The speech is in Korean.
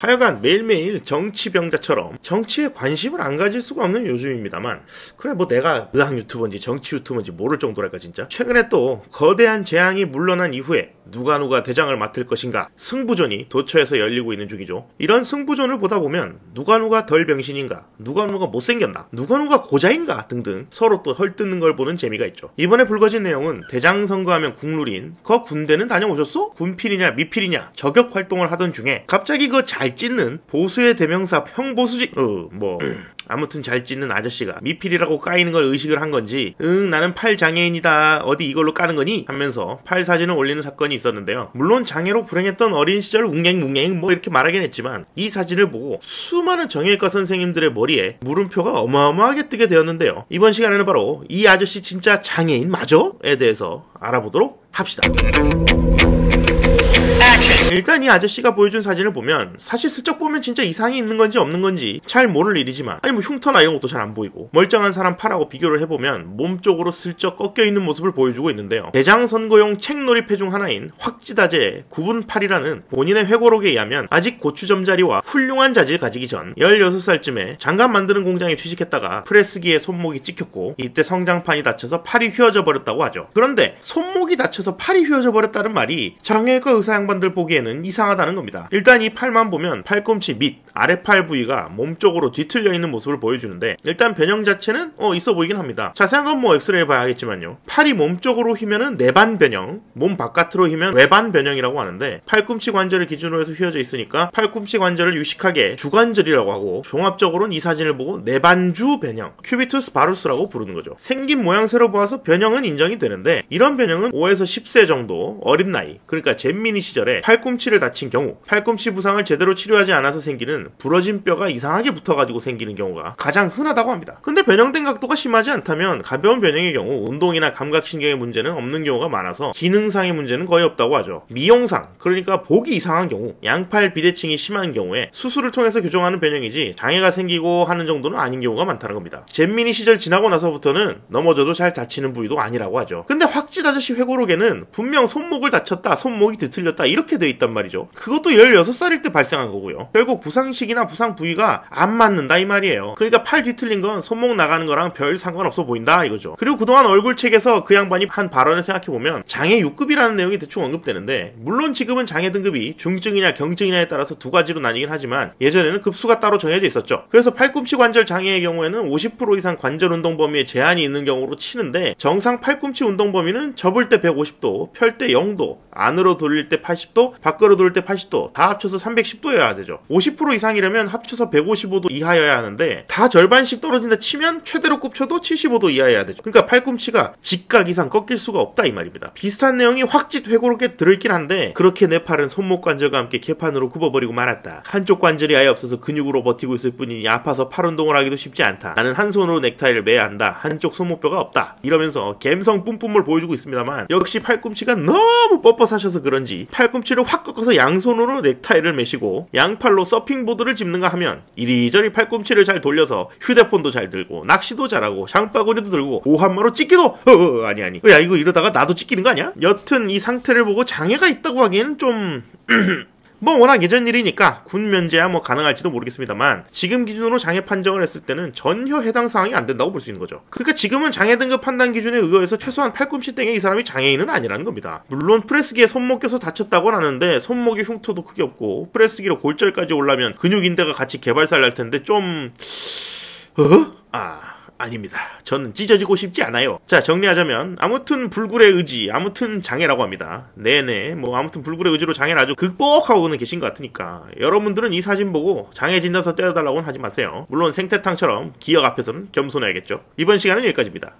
하여간 매일매일 정치병자처럼 정치에 관심을 안 가질 수가 없는 요즘입니다만, 그래 뭐 내가 의학 유튜버인지 정치 유튜버인지 모를 정도랄까 진짜. 최근에 또 거대한 재앙이 물러난 이후에 누가 대장을 맡을 것인가 승부전이 도처에서 열리고 있는 중이죠. 이런 승부전을 보다 보면 누가 덜 병신인가, 누가 못생겼나, 누가 고자인가 등등 서로 또 헐뜯는 걸 보는 재미가 있죠. 이번에 불거진 내용은 대장 선거하면 국룰인 거 군대는 다녀오셨어? 군필이냐 미필이냐 저격 활동을 하던 중에 갑자기 그 잘 찢는 보수의 대명사 평보수직 아무튼 잘 찢는 아저씨가 미필이라고 까이는 걸 의식을 한 건지 나는 팔 장애인이다 어디 이걸로 까는 거니? 하면서 팔 사진을 올리는 사건이 있었는데요. 물론 장애로 불행했던 어린 시절 웅앵 이렇게 말하긴 했지만 이 사진을 보고 수많은 정형외과 선생님들의 머리에 물음표가 어마어마하게 뜨게 되었는데요. 이번 시간에는 바로 이 아저씨 진짜 장애인 맞어? 에 대해서 알아보도록 합시다. 일단 이 아저씨가 보여준 사진을 보면 사실 슬쩍 보면 진짜 이상이 있는 건지 없는 건지 잘 모를 일이지만, 아니 뭐 흉터나 이런 것도 잘 안 보이고 멀쩡한 사람 팔하고 비교를 해보면 몸 쪽으로 슬쩍 꺾여있는 모습을 보여주고 있는데요. 대장 선거용 책놀이패 중 하나인 확지다제 구분팔이라는 본인의 회고록에 의하면 아직 고추점자리와 훌륭한 자질 가지기 전 16살쯤에 장갑 만드는 공장에 취직했다가 프레스기에 손목이 찍혔고 이때 성장판이 다쳐서 팔이 휘어져 버렸다고 하죠. 그런데 손목이 다쳐서 팔이 휘어져 버렸다는 말이 장애외과 의사 양반들 보기에는 이상하다는 겁니다. 일단 이 팔만 보면 팔꿈치 밑 아래팔 부위가 몸쪽으로 뒤틀려 있는 모습을 보여주는데, 일단 변형 자체는 있어 보이긴 합니다. 자세한 건 뭐 엑스레이 봐야겠지만요. 팔이 몸쪽으로 휘면은 내반 변형, 몸 바깥으로 휘면 외반 변형이라고 하는데, 팔꿈치 관절을 기준으로 해서 휘어져 있으니까 팔꿈치 관절을 유식하게 주관절이라고 하고, 종합적으로는 이 사진을 보고 내반주 변형, 큐비투스 바루스라고 부르는 거죠. 생긴 모양새로 보아서 변형은 인정이 되는데, 이런 변형은 5에서 10세 정도 어린 나이, 그러니까 잼민이 시절에 팔꿈치를 다친 경우, 팔꿈치 부상을 제대로 치료하지 않아서 생기는 부러진 뼈가 이상하게 붙어가지고 생기는 경우가 가장 흔하다고 합니다. 근데 변형된 각도가 심하지 않다면 가벼운 변형의 경우 운동이나 감각신경의 문제는 없는 경우가 많아서 기능상의 문제는 거의 없다고 하죠. 미용상, 그러니까 보기 이상한 경우, 양팔 비대칭이 심한 경우에 수술을 통해서 교정하는 변형이지 장애가 생기고 하는 정도는 아닌 경우가 많다는 겁니다. 잼민이 시절 지나고 나서부터는 넘어져도 잘 다치는 부위도 아니라고 하죠. 근데 확진 아저씨 회고록에는 분명 손목을 다쳤다, 손목이 뒤틀렸다 이렇게 돼 있단 말이죠. 그것도 16살일 때 발생한 거고요. 결국 부상식이나 부상 부위가 안 맞는다 이 말이에요. 그러니까 팔 뒤틀린 건 손목 나가는 거랑 별 상관없어 보인다 이거죠. 그리고 그동안 얼굴책에서 그 양반이 한 발언을 생각해보면 장애 6급이라는 내용이 대충 언급되는데, 물론 지금은 장애 등급이 중증이냐 경증이냐에 따라서 두 가지로 나뉘긴 하지만 예전에는 급수가 따로 정해져 있었죠. 그래서 팔꿈치 관절 장애의 경우에는 50% 이상 관절 운동 범위에 제한이 있는 경우로 치는데, 정상 팔꿈치 운동 범위는 접을 때 150도, 펼 때 0도, 안으로 돌릴 때 80도, 밖으로 돌릴 때 80도, 다 합쳐서 310도여야 되죠. 50% 이상이라면 합쳐서 155도 이하여야 하는데, 다 절반씩 떨어진다 치면 최대로 굽혀도 75도 이하여야 되죠. 그러니까 팔꿈치가 직각 이상 꺾일 수가 없다 이 말입니다. 비슷한 내용이 확짓 회고록에 들어있긴 한데, 그렇게 내 팔은 손목 관절과 함께 개판으로 굽어버리고 말았다. 한쪽 관절이 아예 없어서 근육으로 버티고 있을 뿐이니 아파서 팔 운동을 하기도 쉽지 않다. 나는 한 손으로 넥타이를 매야 한다. 한쪽 손목뼈가 없다. 이러면서 갬성 뿜뿜을 보여주고 있습니다만, 역시 팔꿈치가 너무 뻣뻣하셔서 그런지 팔꿈치를 확 꺾어서 양손으로 넥타이를 매시고 양팔로 서핑보드를 짚는가 하면 이리저리 팔꿈치를 잘 돌려서 휴대폰도 잘 들고 낚시도 잘하고 장바구니도 들고 오한마로 찍기도 아니 야 이거 이러다가 나도 찍히는 거 아니야? 여튼 이 상태를 보고 장애가 있다고 하기에는 좀 뭐 워낙 예전 일이니까 군 면제야 뭐 가능할지도 모르겠습니다만, 지금 기준으로 장애 판정을 했을 때는 전혀 해당 사항이 안 된다고 볼 수 있는 거죠. 그러니까 지금은 장애 등급 판단 기준에 의거해서 최소한 팔꿈치 땡에 이 사람이 장애인은 아니라는 겁니다. 물론 프레스기에 손목 껴서 다쳤다고는 하는데 손목의 흉터도 크게 없고 프레스기로 골절까지 올라면 근육인대가 같이 개발살 날 텐데 좀 아닙니다. 저는 찢어지고 싶지 않아요. 자, 정리하자면 아무튼 불굴의 의지, 아무튼 장애라고 합니다. 네네, 뭐 아무튼 불굴의 의지로 장애를 아주 극복하고는 계신 것 같으니까 여러분들은 이 사진 보고 장애 진단서 떼어달라고는 하지 마세요. 물론 생태탕처럼 기억 앞에서는 겸손해야겠죠. 이번 시간은 여기까지입니다.